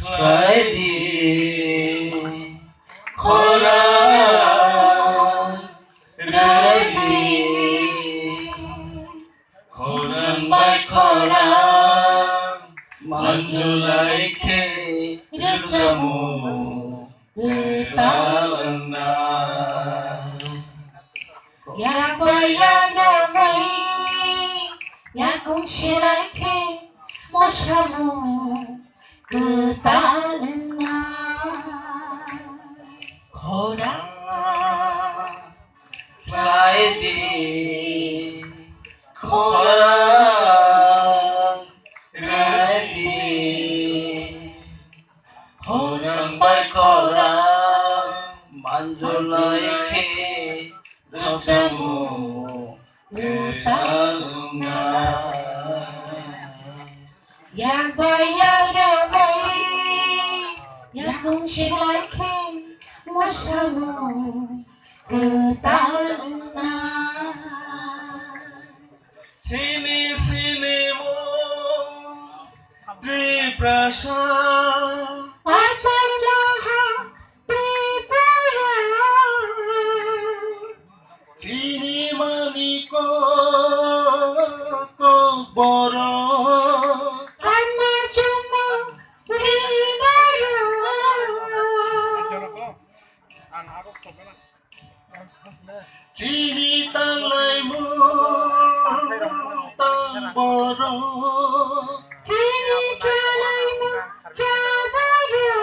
Friday khora ready khorang bai khorang manjulai ke jamu ketalana ya bayana mai ya kung silai ke mosamu ketalana khora Friday khora ready khorang bai khorang manjulai ke jamu ketalana yang bayang ramai yang kung silai ke mosamu ketalana sini sini mo di prasa aja jahat di para sini maniko ko boro karena cuma beribadah Ciri tanglaimu tang boro Ciri jalaimu jabaro